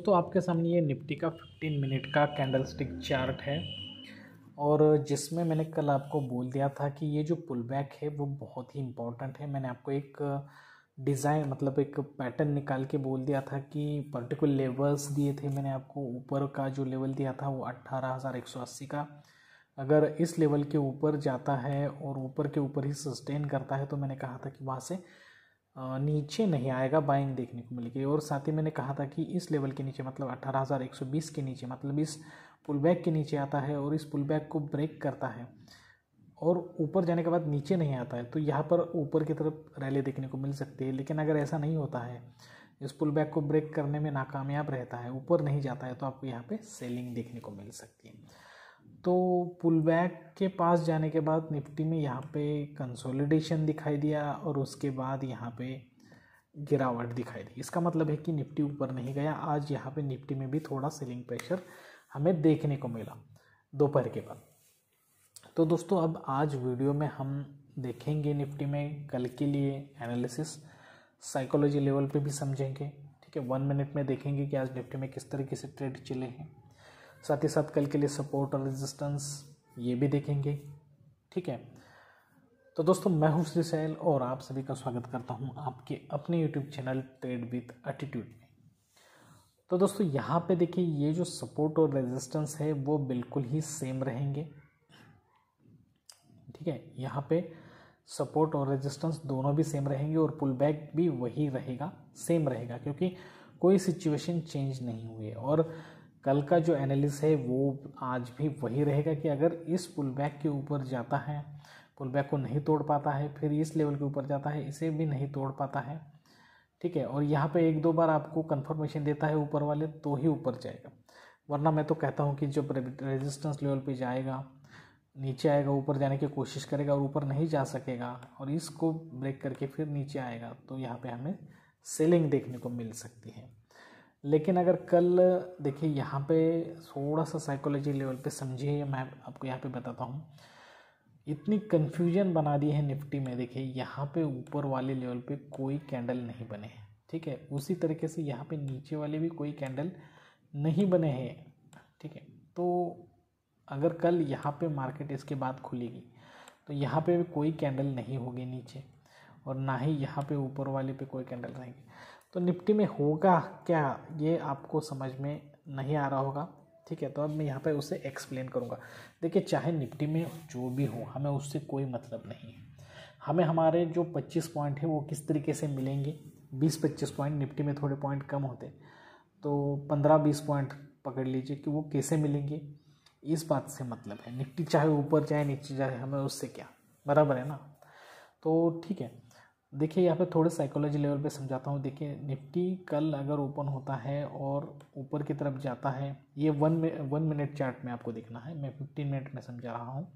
दोस्तों आपके सामने ये निफ्टी का 15 मिनट का कैंडल स्टिक चार्ट है और जिसमें मैंने कल आपको बोल दिया था कि ये जो पुल बैक है वो बहुत ही इम्पोर्टेंट है। मैंने आपको एक डिज़ाइन मतलब एक पैटर्न निकाल के बोल दिया था कि पर्टिकुलर लेवल्स दिए थे। मैंने आपको ऊपर का जो लेवल दिया था वो 18,180 का, अगर इस लेवल के ऊपर जाता है और ऊपर के ऊपर ही सस्टेन करता है तो मैंने कहा था कि वहाँ से नीचे नहीं आएगा, बाइंग देखने को मिलेगी। और साथ ही मैंने कहा था कि इस लेवल के नीचे मतलब 18,120 के नीचे मतलब इस पुल बैक के नीचे आता है और इस पुल बैक को ब्रेक करता है और ऊपर जाने के बाद नीचे नहीं आता है तो यहाँ पर ऊपर की तरफ रैली देखने को मिल सकती है। लेकिन अगर ऐसा नहीं होता है, इस पुल बैक को ब्रेक करने में नाकामयाब रहता है, ऊपर नहीं जाता है, तो आपको यहाँ पे सेलिंग देखने को मिल सकती है। तो पुल बैक के पास जाने के बाद निफ्टी में यहाँ पे कंसोलिडेशन दिखाई दिया और उसके बाद यहाँ पे गिरावट दिखाई दी। इसका मतलब है कि निफ्टी ऊपर नहीं गया। आज यहाँ पे निफ्टी में भी थोड़ा सेलिंग प्रेशर हमें देखने को मिला दोपहर के बाद। तो दोस्तों अब आज वीडियो में हम देखेंगे निफ्टी में कल के लिए एनालिसिस, साइकोलॉजी लेवल पे भी समझेंगे। ठीक है, 1 मिनट में देखेंगे कि आज निफ्टी में किस तरीके से ट्रेड चले हैं। साथ ही साथ कल के लिए सपोर्ट और रेजिस्टेंस ये भी देखेंगे। ठीक है, तो दोस्तों मैं हूं श्री सैल और आप सभी का स्वागत करता हूं आपके अपने YouTube channel trade with attitude में। तो दोस्तों यहाँ पे देखिए, ये जो सपोर्ट और रेजिस्टेंस है वो बिल्कुल ही सेम रहेंगे। ठीक है, यहाँ पे सपोर्ट और रेजिस्टेंस दोनों भी सेम रहेंगे और पुल बैक भी वही रहेगा, सेम रहेगा, क्योंकि कोई सिचुएशन चेंज नहीं हुई है। और कल का जो एनालिसिस है वो आज भी वही रहेगा कि अगर इस पुल बैक के ऊपर जाता है, पुल बैक को नहीं तोड़ पाता है, फिर इस लेवल के ऊपर जाता है, इसे भी नहीं तोड़ पाता है। ठीक है, और यहाँ पे 1-2 बार आपको कंफर्मेशन देता है ऊपर वाले तो ही ऊपर जाएगा, वरना मैं तो कहता हूँ कि जब रेजिस्टेंस लेवल पे जाएगा, नीचे आएगा, ऊपर जाने की कोशिश करेगा और ऊपर नहीं जा सकेगा और इसको ब्रेक करके फिर नीचे आएगा तो यहाँ पे हमें सेलिंग देखने को मिल सकती है। लेकिन अगर कल देखिए यहाँ पे थोड़ा सा साइकोलॉजी लेवल पे समझिए, मैं आपको यहाँ पे बताता हूँ। इतनी कन्फ्यूजन बना दी है निफ्टी में। देखिए यहाँ पे ऊपर वाले लेवल पे कोई कैंडल नहीं बने हैं। ठीक है, उसी तरीके से यहाँ पे नीचे वाले भी कोई कैंडल नहीं बने हैं। ठीक है, तो अगर कल यहाँ पे मार्केट इसके बाद खुलेगी तो यहाँ पे भी कोई कैंडल नहीं होगी नीचे और ना ही यहाँ पे ऊपर वाले पे कोई कैंडल रहेंगे। तो निफ्टी में होगा क्या ये आपको समझ में नहीं आ रहा होगा। ठीक है, तो अब मैं यहाँ पे उसे एक्सप्लेन करूँगा। देखिए, चाहे निफ्टी में जो भी हो, हमें उससे कोई मतलब नहीं है। हमें हमारे जो 25 पॉइंट है वो किस तरीके से मिलेंगे। 20-25 पॉइंट, निफ्टी में थोड़े पॉइंट कम होते तो 15-20 पॉइंट पकड़ लीजिए कि वो कैसे मिलेंगे, इस बात से मतलब है। निफ्टी चाहे ऊपर जाए नीचे जाए, हमें उससे क्या, बराबर है ना। तो ठीक है, देखिए यहाँ पे थोड़े साइकोलॉजी लेवल पे समझाता हूँ। देखिए निफ्टी कल अगर ओपन होता है और ऊपर की तरफ जाता है, ये 1 मिनट चार्ट में आपको देखना है, मैं 15 मिनट में समझा रहा हूँ,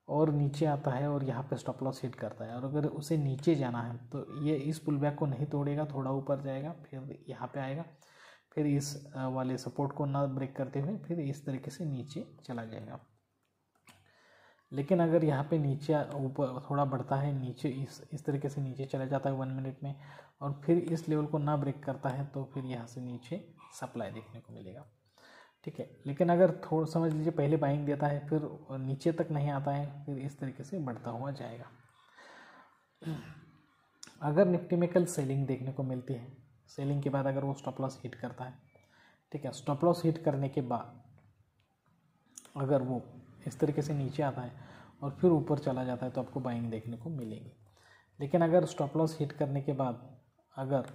और नीचे आता है और यहाँ पे स्टॉप लॉस हिट करता है और अगर उसे नीचे जाना है तो ये इस पुल बैक को नहीं तोड़ेगा, थोड़ा ऊपर जाएगा, फिर यहाँ पे आएगा, फिर इस वाले सपोर्ट को ना ब्रेक करते हुए फिर इस तरीके से नीचे चला जाएगा। लेकिन अगर यहाँ पे नीचे ऊपर थोड़ा बढ़ता है, नीचे इस तरीके से नीचे चला जाता है 1 मिनट में और फिर इस लेवल को ना ब्रेक करता है तो फिर यहाँ से नीचे सप्लाई देखने को मिलेगा। ठीक है, लेकिन अगर थोड़ा समझ लीजिए पहले बाइंग देता है फिर नीचे तक नहीं आता है, फिर इस तरीके से बढ़ता हुआ जाएगा। अगर निफ्टी में कल सेलिंग देखने को मिलती है, सेलिंग के बाद अगर वो स्टॉप लॉस हिट करता है, ठीक है, स्टॉप लॉस हिट करने के बाद अगर वो इस तरीके से नीचे आता है और फिर ऊपर चला जाता है तो आपको बाइंग देखने को मिलेगी। लेकिन अगर स्टॉप लॉस हिट करने के बाद अगर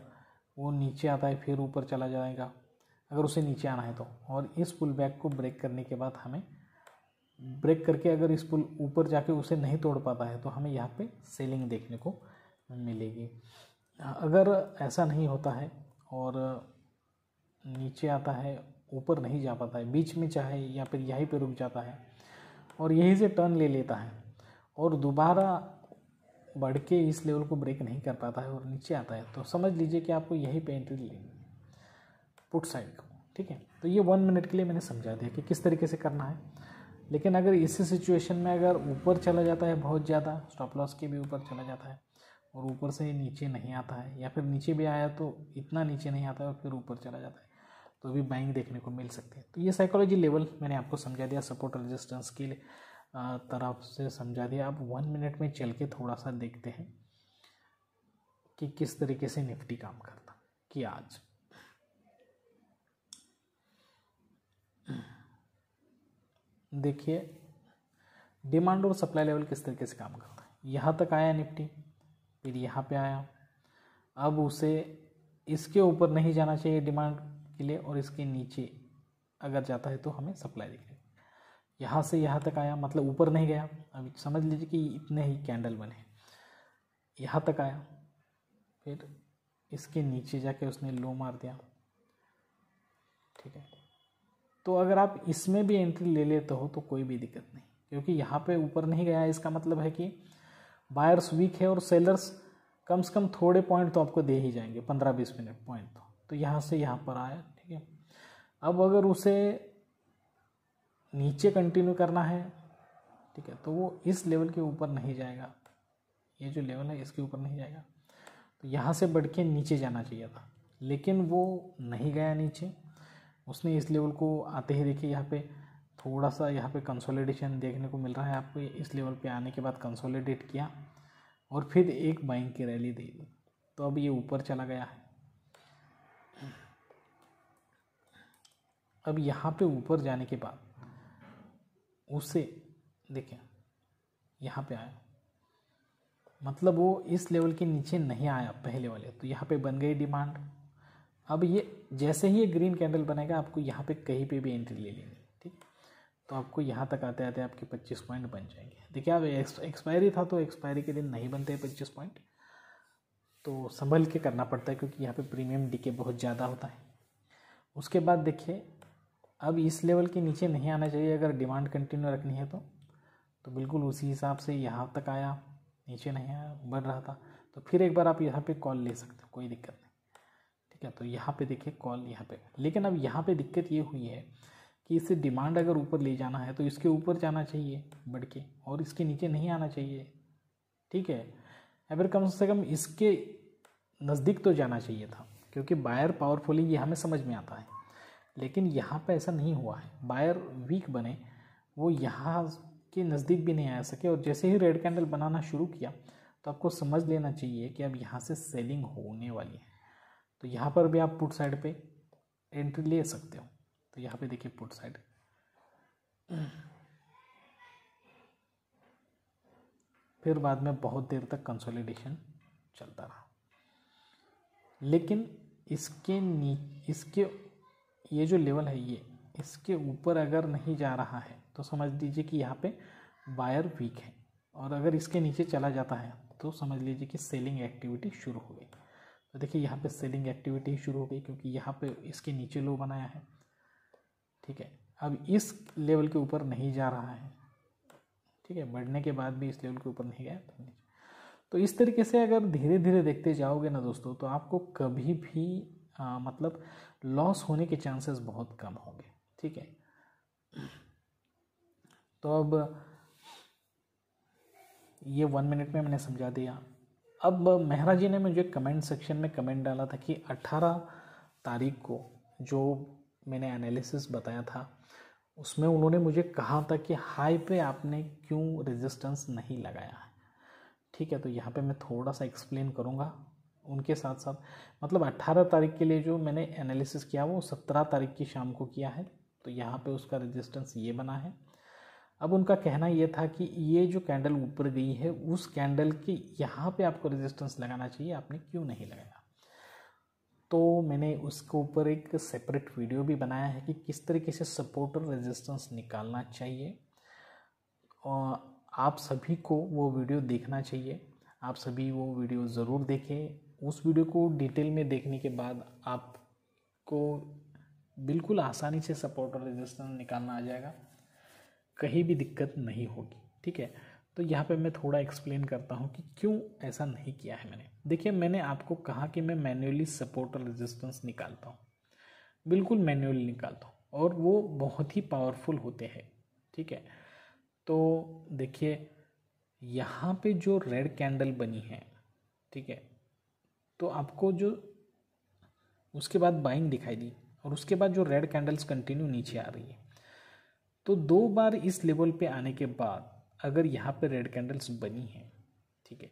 वो नीचे आता है फिर ऊपर चला जाएगा, अगर उसे नीचे आना है तो, और इस पुल बैक को ब्रेक करने के बाद हमें ब्रेक करके अगर इस पुल ऊपर जाके उसे नहीं तोड़ पाता है तो हमें यहाँ पे सेलिंग देखने को मिलेगी। अगर ऐसा नहीं होता है और नीचे आता है, ऊपर नहीं जा पाता है, बीच में चाहे या फिर यहीं पे रुक जाता है और यहीं से टर्न ले लेता है और दोबारा बढ़ के इस लेवल को ब्रेक नहीं कर पाता है और नीचे आता है, तो समझ लीजिए कि आपको यहीं पे एंट्री लेनी है पुट साइड को। ठीक है, तो ये 1 मिनट के लिए मैंने समझा दिया कि किस तरीके से करना है। लेकिन अगर इसी सिचुएशन में अगर ऊपर चला जाता है बहुत ज़्यादा, स्टॉप लॉस के भी ऊपर चला जाता है और ऊपर से नीचे नहीं आता है, या फिर नीचे भी आया तो इतना नीचे नहीं आता है और फिर ऊपर चला जाता है, तो अभी बाइंग देखने को मिल सकती है। तो ये साइकोलॉजी लेवल मैंने आपको समझा दिया, सपोर्ट और रेजिस्टेंस की तरफ से समझा दिया। अब 1 मिनट में चल के थोड़ा सा देखते हैं कि किस तरीके से निफ्टी काम करता कि आज देखिए डिमांड और सप्लाई लेवल किस तरीके से काम करता है। यहाँ तक आया निफ्टी, फिर यहाँ पे आया, अब उसे इसके ऊपर नहीं जाना चाहिए डिमांड के लिए, और इसके नीचे अगर जाता है तो हमें सप्लाई दिखेगी। यहाँ से यहाँ तक आया, मतलब ऊपर नहीं गया। अभी समझ लीजिए कि इतने ही कैंडल बने, यहाँ तक आया, फिर इसके नीचे जाके उसने लो मार दिया, ठीक है। तो अगर आप इसमें भी एंट्री ले लेते हो तो कोई भी दिक्कत नहीं, क्योंकि यहाँ पे ऊपर नहीं गया है, इसका मतलब है कि बायर्स वीक है और सेलर्स कम से कम थोड़े पॉइंट तो आपको दे ही जाएंगे, 15-20 मिनट पॉइंट। तो यहाँ से यहाँ पर आया, ठीक है। अब अगर उसे नीचे कंटिन्यू करना है, ठीक है, तो वो इस लेवल के ऊपर नहीं जाएगा, ये जो लेवल है इसके ऊपर नहीं जाएगा। तो यहाँ से बढ़ के नीचे जाना चाहिए था, लेकिन वो नहीं गया नीचे। उसने इस लेवल को आते ही देखिए यहाँ पे थोड़ा सा यहाँ पे कंसोलिडेशन देखने को मिल रहा है आपको। इस लेवल पे आने के बाद कंसोलिडेट किया और फिर एक बाइंग की रैली दे दी, तो अब ये ऊपर चला गया है। अब यहाँ पे ऊपर जाने के बाद उसे देखें यहाँ पे आया, मतलब वो इस लेवल के नीचे नहीं आया पहले वाले, तो यहाँ पे बन गई डिमांड। अब ये जैसे ही ये ग्रीन कैंडल बनेगा आपको यहाँ पे कहीं पे भी एंट्री ले लेनी, ठीक। तो आपको यहाँ तक आते आते आपके 25 पॉइंट बन जाएंगे। देखिए अब एक्सपायरी था, तो एक्सपायरी के दिन नहीं बनते 25 पॉइंट, तो संभल के करना पड़ता है, क्योंकि यहाँ पे प्रीमियम डीके बहुत ज़्यादा होता है। उसके बाद देखिए अब इस लेवल के नीचे नहीं आना चाहिए अगर डिमांड कंटिन्यू रखनी है तो बिल्कुल उसी हिसाब से यहाँ तक आया, नीचे नहीं आया, बढ़ रहा था, तो फिर एक बार आप यहाँ पे कॉल ले सकते हो, कोई दिक्कत नहीं, ठीक है। तो यहाँ पे देखिए कॉल यहाँ पे, लेकिन अब यहाँ पे दिक्कत ये हुई है कि इसे डिमांड अगर ऊपर ले जाना है तो इसके ऊपर जाना चाहिए बढ़ के, और इसके नीचे नहीं आना चाहिए, ठीक है। अगर कम से कम इसके नज़दीक तो जाना चाहिए था, क्योंकि बायर पावरफुली ये हमें समझ में आता है, लेकिन यहाँ पे ऐसा नहीं हुआ है। बायर वीक बने, वो यहाँ के नज़दीक भी नहीं आ सके, और जैसे ही रेड कैंडल बनाना शुरू किया तो आपको समझ लेना चाहिए कि अब यहाँ से सेलिंग होने वाली है। तो यहाँ पर भी आप पुट साइड पे एंट्री ले सकते हो। तो यहाँ पे देखिए पुट साइड, फिर बाद में बहुत देर तक कंसोलिडेशन चलता रहा, लेकिन इसके ये जो लेवल है ये इसके ऊपर अगर नहीं जा रहा है तो समझ लीजिए कि यहाँ पे बायर वीक है, और अगर इसके नीचे चला जाता है तो समझ लीजिए कि सेलिंग एक्टिविटी शुरू हो गई। तो देखिए यहाँ पे सेलिंग एक्टिविटी शुरू हो गई, क्योंकि यहाँ पे इसके नीचे लो बनाया है, ठीक है। अब इस लेवल के ऊपर नहीं जा रहा है, ठीक है, बढ़ने के बाद भी इस लेवल के ऊपर नहीं गया तो इस तरीके से अगर धीरे धीरे देखते जाओगे ना दोस्तों, तो आपको कभी भी मतलब लॉस होने के चांसेस बहुत कम होंगे, ठीक है। तो अब ये 1 मिनट में मैंने समझा दिया। अब मेहरा जी ने मुझे कमेंट सेक्शन में कमेंट डाला था कि 18 तारीख को जो मैंने एनालिसिस बताया था उसमें उन्होंने मुझे कहा था कि हाई पे आपने क्यों रेजिस्टेंस नहीं लगाया है, ठीक है। तो यहाँ पे मैं थोड़ा सा एक्सप्लेन करूँगा उनके साथ साथ, मतलब 18 तारीख के लिए जो मैंने एनालिसिस किया वो 17 तारीख की शाम को किया है, तो यहाँ पे उसका रेजिस्टेंस ये बना है। अब उनका कहना ये था कि ये जो कैंडल ऊपर गई है उस कैंडल के यहाँ पे आपको रेजिस्टेंस लगाना चाहिए, आपने क्यों नहीं लगाया। तो मैंने उसके ऊपर एक सेपरेट वीडियो भी बनाया है कि किस तरीके से सपोर्ट और रेजिस्टेंस निकालना चाहिए, और आप सभी को वो वीडियो देखना चाहिए। आप सभी वो वीडियो ज़रूर देखें। उस वीडियो को डिटेल में देखने के बाद आपको बिल्कुल आसानी से सपोर्ट और रेजिस्टेंस निकालना आ जाएगा, कहीं भी दिक्कत नहीं होगी, ठीक है। तो यहाँ पे मैं थोड़ा एक्सप्लेन करता हूँ कि क्यों ऐसा नहीं किया है मैंने। देखिए मैंने आपको कहा कि मैं मैन्युअली सपोर्ट और रेजिस्टेंस निकालता हूँ, बिल्कुल मैन्युअली निकालता हूँ, और वो बहुत ही पावरफुल होते हैं, ठीक है। तो देखिए यहाँ पे जो रेड कैंडल बनी है, ठीक है, तो आपको जो उसके बाद बाइंग दिखाई दी, और उसके बाद जो रेड कैंडल्स कंटिन्यू नीचे आ रही है, तो 2 बार इस लेवल पे आने के बाद अगर यहाँ पे रेड कैंडल्स बनी हैं, ठीक है,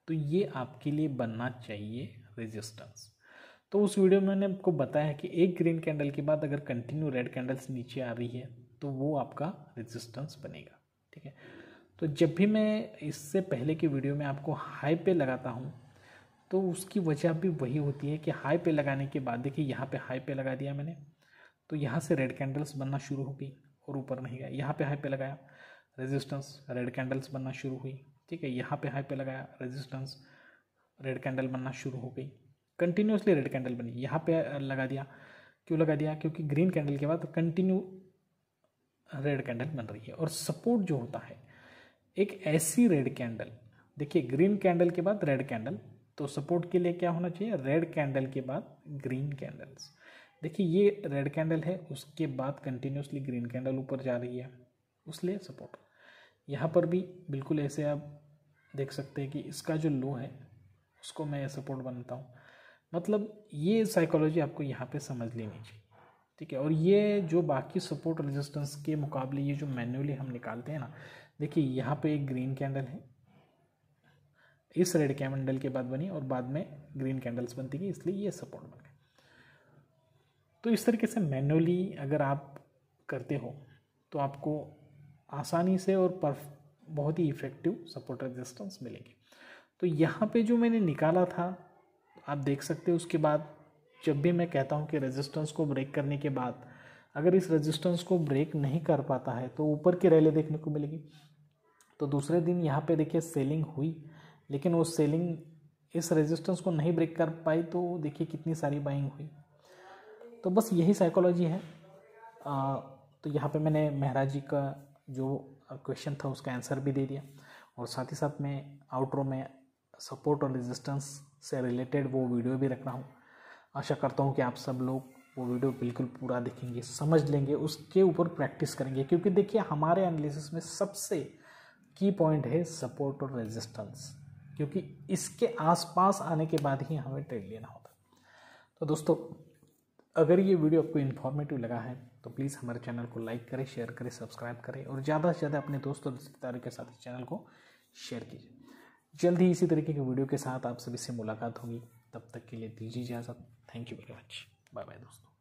तो ये आपके लिए बनना चाहिए रेजिस्टेंस। तो उस वीडियो में मैंने आपको बताया कि एक ग्रीन कैंडल के बाद अगर कंटिन्यू रेड कैंडल्स नीचे आ रही है तो वो आपका रेजिस्टेंस बनेगा, ठीक है। तो जब भी मैं इससे पहले की वीडियो में आपको हाई पे लगाता हूँ तो उसकी वजह भी वही होती है कि हाई पे लगाने के बाद देखिए यहाँ पे हाई पे लगा दिया मैंने, तो यहाँ से रेड कैंडल्स बनना शुरू हो गई और ऊपर नहीं गया। यहाँ पे हाई पे लगाया, रेजिस्टेंस, रेड कैंडल्स बनना शुरू हुई, ठीक है। यहाँ पे हाई पे लगाया, रेजिस्टेंस, रेड कैंडल बनना शुरू हो गई, कंटिन्यूसली रेड कैंडल बनी। यहाँ पे लगा दिया, क्यों लगा दिया? क्योंकि ग्रीन कैंडल के बाद कंटिन्यू रेड कैंडल बन रही है। और सपोर्ट जो होता है एक ऐसी रेड कैंडल, देखिए ग्रीन कैंडल के बाद रेड कैंडल, तो सपोर्ट के लिए क्या होना चाहिए? रेड कैंडल के बाद ग्रीन कैंडल्स। देखिए ये रेड कैंडल है, उसके बाद कंटिन्यूसली ग्रीन कैंडल ऊपर जा रही है, उसलिए सपोर्ट। यहाँ पर भी बिल्कुल ऐसे आप देख सकते हैं कि इसका जो लो है उसको मैं सपोर्ट बनाता हूँ। मतलब ये साइकोलॉजी आपको यहाँ पे समझ लेनी चाहिए, ठीक है। और ये जो बाकी सपोर्ट रेजिस्टेंस के मुकाबले ये जो मैन्युअली हम निकालते हैं ना, देखिए यहाँ पे एक ग्रीन कैंडल है, इस रेड कैंडल के बाद बनी और बाद में ग्रीन कैंडल्स बनती गई, इसलिए ये सपोर्ट बन गए। तो इस तरीके से मैन्युअली अगर आप करते हो तो आपको आसानी से और बहुत ही इफेक्टिव सपोर्ट रेजिस्टेंस मिलेगी। तो यहाँ पे जो मैंने निकाला था आप देख सकते हो। उसके बाद जब भी मैं कहता हूँ कि रेजिस्टेंस को ब्रेक करने के बाद अगर इस रेजिस्टेंस को ब्रेक नहीं कर पाता है तो ऊपर की रैली देखने को मिलेगी। तो दूसरे दिन यहाँ पे देखिए सेलिंग हुई, लेकिन वो सेलिंग इस रेजिस्टेंस को नहीं ब्रेक कर पाई, तो देखिए कितनी सारी बाइंग हुई। तो बस यही साइकोलॉजी है। तो यहाँ पे मैंने मेहरा जी का जो क्वेश्चन था उसका आंसर भी दे दिया, और साथ ही साथ मैं आउटरो में सपोर्ट और रेजिस्टेंस से रिलेटेड वो वीडियो भी रख रहा हूँ। आशा करता हूँ कि आप सब लोग वो वीडियो बिल्कुल पूरा देखेंगे, समझ लेंगे, उसके ऊपर प्रैक्टिस करेंगे, क्योंकि देखिए हमारे एनालिसिस में सबसे की पॉइंट है सपोर्ट और रेजिस्टेंस, क्योंकि इसके आसपास आने के बाद ही हमें ट्रेड लेना होता है। तो दोस्तों अगर ये वीडियो आपको इन्फॉर्मेटिव लगा है तो प्लीज़ हमारे चैनल को लाइक करें, शेयर करें, सब्सक्राइब करें, और ज़्यादा से ज़्यादा अपने दोस्तों और रिश्तेदारों के साथ इस चैनल को शेयर कीजिए। जल्द ही इसी तरीके के वीडियो के साथ आप सभी से मुलाकात होगी। तब तक के लिए दीजिए इजाज़त। Thank you very much. Bye bye दोस्तों।